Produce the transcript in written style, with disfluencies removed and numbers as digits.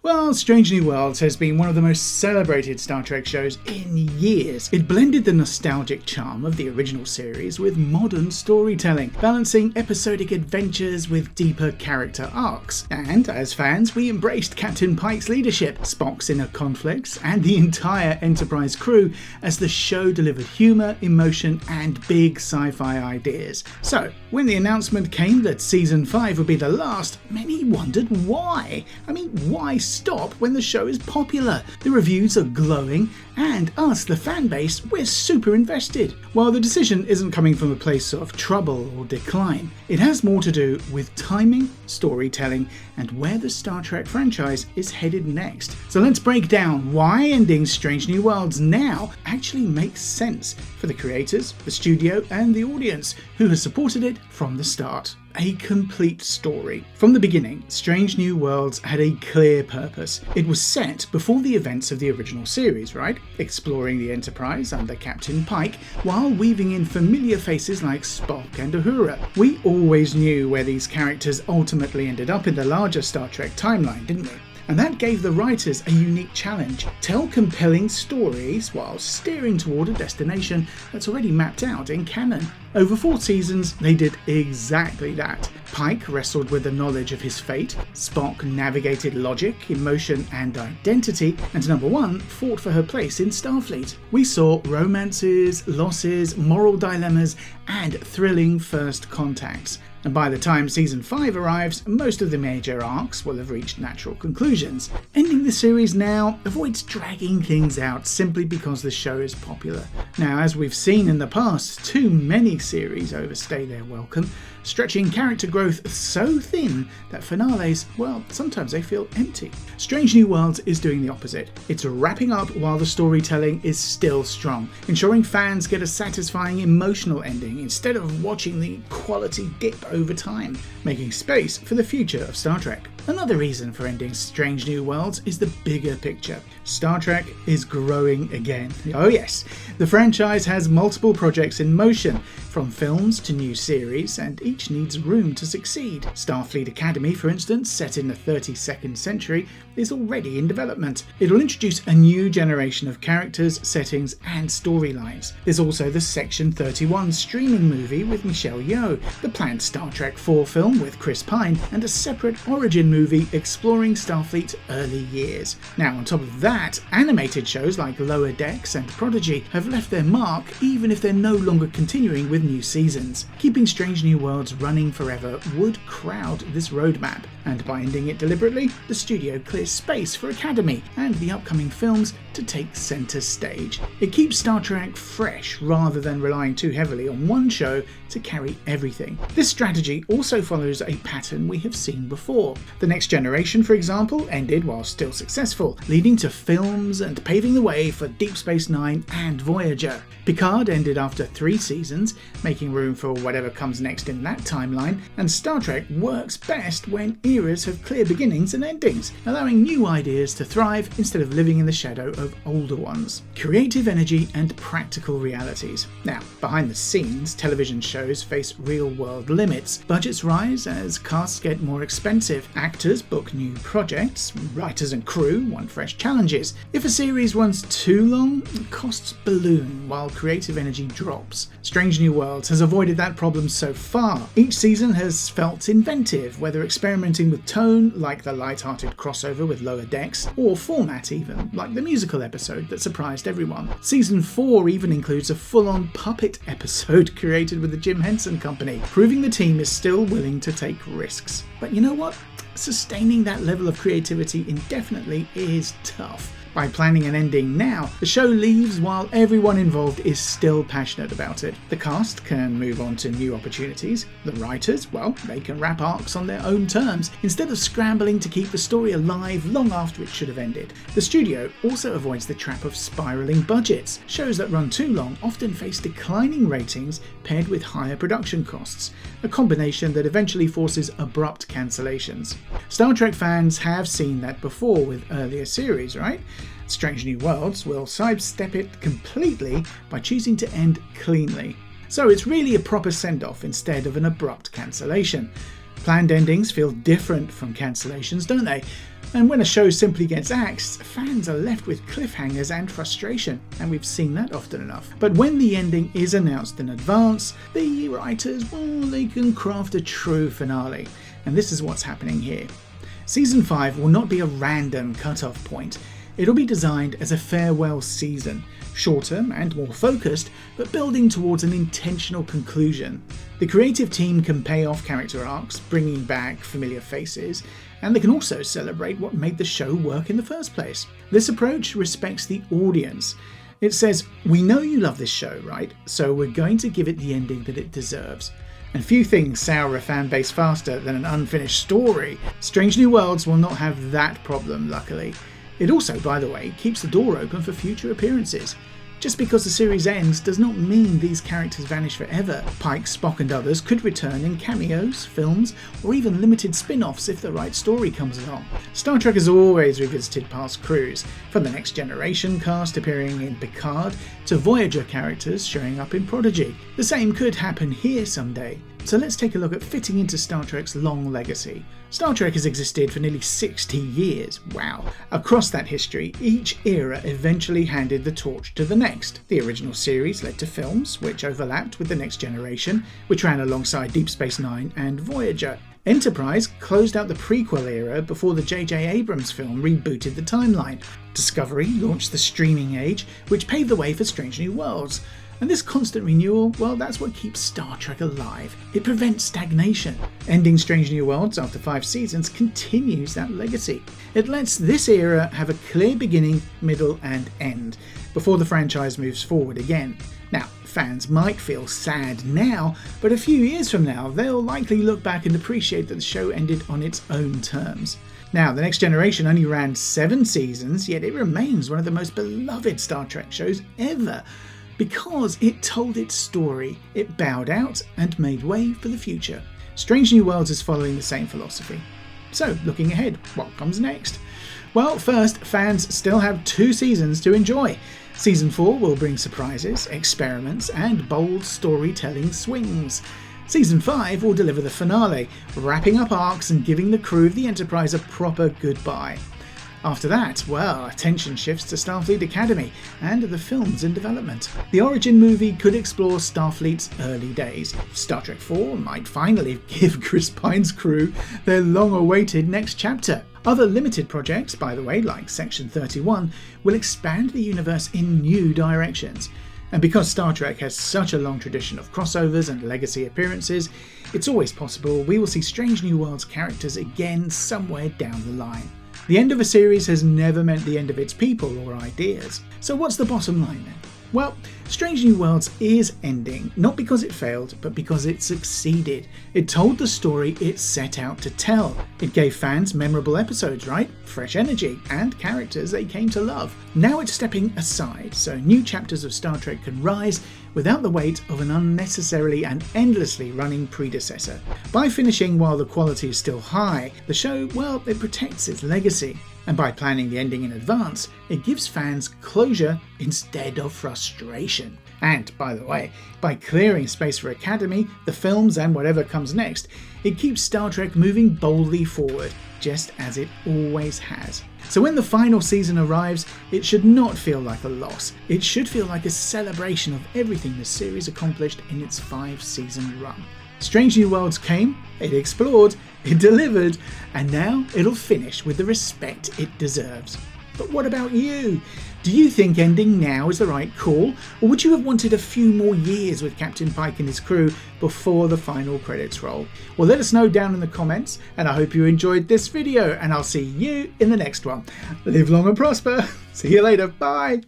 Well, Strange New Worlds has been one of the most celebrated Star Trek shows in years. It blended the nostalgic charm of the original series with modern storytelling, balancing episodic adventures with deeper character arcs. And as fans, we embraced Captain Pike's leadership, Spock's inner conflicts, and the entire Enterprise crew as the show delivered humour, emotion, and big sci-fi ideas. So, when the announcement came that Season 5 would be the last, many wondered why. Why stop when the show is popular? The reviews are glowing, and us, the fan base, we're super invested. While the decision isn't coming from a place of trouble or decline, it has more to do with timing, storytelling, and where the Star Trek franchise is headed next. So let's break down why ending Strange New Worlds now actually makes sense for the creators, the studio, and the audience who has supported it from the start. A complete story. From the beginning, Strange New Worlds had a clear purpose. It was set before the events of the original series, right? Exploring the Enterprise under Captain Pike, while weaving in familiar faces like Spock and Uhura. We always knew where these characters ultimately ended up in the larger Star Trek timeline, didn't we? And that gave the writers a unique challenge. Tell compelling stories while steering toward a destination that's already mapped out in canon. Over 4 seasons, they did exactly that. Pike wrestled with the knowledge of his fate, Spock navigated logic, emotion, and identity, and number 1 fought for her place in Starfleet. We saw romances, losses, moral dilemmas, and thrilling first contacts. And by the time Season 5 arrives, most of the major arcs will have reached natural conclusions. Ending the series now avoids dragging things out simply because the show is popular. Now, as we've seen in the past, too many series overstay their welcome, stretching character growth so thin that finales, well, sometimes they feel empty. Strange New Worlds is doing the opposite. It's wrapping up while the storytelling is still strong, ensuring fans get a satisfying emotional ending instead of watching the quality dip over time, making space for the future of Star Trek. Another reason for ending Strange New Worlds is the bigger picture. Star Trek is growing again. Oh yes, the franchise has multiple projects in motion, from films to new series, and each needs room to succeed. Starfleet Academy, for instance, set in the 32nd century, is already in development. It'll introduce a new generation of characters, settings, and storylines. There's also the Section 31 streaming movie with Michelle Yeoh, the planned Star Trek IV film with Chris Pine, and a separate origin movie exploring Starfleet's early years. Now, on top of that, animated shows like Lower Decks and Prodigy have left their mark even if they're no longer continuing with new seasons. Keeping Strange New Worlds running forever would crowd this roadmap, and by ending it deliberately, the studio clears space for Academy and the upcoming films to take centre stage. It keeps Star Trek fresh rather than relying too heavily on one show to carry everything. This strategy also follows a pattern we have seen before. The Next Generation, for example, ended while still successful, leading to films and paving the way for Deep Space Nine and Voyager. Picard ended after 3 seasons, making room for whatever comes next in that timeline, and Star Trek works best when eras have clear beginnings and endings, allowing new ideas to thrive instead of living in the shadow of older ones. Creative energy and practical realities. Now, behind the scenes, television shows face real-world limits. Budgets rise as casts get more expensive, actors book new projects, writers and crew want fresh challenges. If a series runs too long, costs balloon while creative energy drops. Strange New Worlds has avoided that problem so far. Each season has felt inventive, whether experimenting with tone, like the light-hearted crossover with Lower Decks, or format even, like the musical episode that surprised everyone. Season 4 even includes a full-on puppet episode created with the Jim Henson Company, proving the team is still willing to take risks. But you know what? Sustaining that level of creativity indefinitely is tough. By planning an ending now, the show leaves while everyone involved is still passionate about it. The cast can move on to new opportunities. The writers, well, they can wrap arcs on their own terms, instead of scrambling to keep the story alive long after it should have ended. The studio also avoids the trap of spiralling budgets. Shows that run too long often face declining ratings paired with higher production costs, a combination that eventually forces abrupt cancellations. Star Trek fans have seen that before with earlier series, right? Strange New Worlds will sidestep it completely by choosing to end cleanly. So it's really a proper send-off instead of an abrupt cancellation. Planned endings feel different from cancellations, don't they? And when a show simply gets axed, fans are left with cliffhangers and frustration, and we've seen that often enough. But when the ending is announced in advance, the writers, well, they can craft a true finale. And this is what's happening here. Season 5 will not be a random cut-off point. It'll be designed as a farewell season, shorter and more focused, but building towards an intentional conclusion. The creative team can pay off character arcs, bringing back familiar faces, and they can also celebrate what made the show work in the first place. This approach respects the audience. It says, we know you love this show, right? So we're going to give it the ending that it deserves. And few things sour a fan base faster than an unfinished story. Strange New Worlds will not have that problem, luckily. It also, by the way, keeps the door open for future appearances. Just because the series ends does not mean these characters vanish forever. Pike, Spock and others could return in cameos, films, or even limited spin-offs if the right story comes along. Star Trek has always revisited past crews, from the Next Generation cast appearing in Picard to Voyager characters showing up in Prodigy. The same could happen here someday. So let's take a look at fitting into Star Trek's long legacy. Star Trek has existed for nearly 60 years, wow. Across that history, each era eventually handed the torch to the next. The original series led to films, which overlapped with The Next Generation, which ran alongside Deep Space Nine and Voyager. Enterprise closed out the prequel era before the J.J. Abrams film rebooted the timeline. Discovery launched the streaming age, which paved the way for Strange New Worlds. And this constant renewal, well, that's what keeps Star Trek alive. It prevents stagnation. Ending Strange New Worlds after 5 seasons continues that legacy. It lets this era have a clear beginning, middle and end, before the franchise moves forward again. Now, fans might feel sad now, but a few years from now, they'll likely look back and appreciate that the show ended on its own terms. Now, The Next Generation only ran 7 seasons, yet it remains one of the most beloved Star Trek shows ever. Because it told its story, it bowed out and made way for the future. Strange New Worlds is following the same philosophy. So, looking ahead, what comes next? Well, first, fans still have 2 seasons to enjoy. Season 4 will bring surprises, experiments, and bold storytelling swings. Season 5 will deliver the finale, wrapping up arcs and giving the crew of the Enterprise a proper goodbye. After that, well, attention shifts to Starfleet Academy and the films in development. The origin movie could explore Starfleet's early days. Star Trek IV might finally give Chris Pine's crew their long-awaited next chapter. Other limited projects, by the way, like Section 31, will expand the universe in new directions. And because Star Trek has such a long tradition of crossovers and legacy appearances, it's always possible we will see Strange New Worlds characters again somewhere down the line. The end of a series has never meant the end of its people or ideas. So what's the bottom line then? Well, Strange New Worlds is ending, not because it failed, but because it succeeded. It told the story it set out to tell. It gave fans memorable episodes, right? Fresh energy, and characters they came to love. Now it's stepping aside, so new chapters of Star Trek can rise without the weight of an unnecessarily and endlessly running predecessor. By finishing while the quality is still high, the show, well, it protects its legacy. And by planning the ending in advance, it gives fans closure instead of frustration. And, by the way, by clearing space for Academy, the films and whatever comes next, it keeps Star Trek moving boldly forward, just as it always has. So when the final season arrives, it should not feel like a loss. It should feel like a celebration of everything the series accomplished in its 5-season run. Strange New Worlds came, it explored, it delivered, and now it'll finish with the respect it deserves. But what about you? Do you think ending now is the right call, or would you have wanted a few more years with Captain Pike and his crew before the final credits roll? Well, let us know down in the comments, and I hope you enjoyed this video, and I'll see you in the next one. Live long and prosper. See you later. Bye.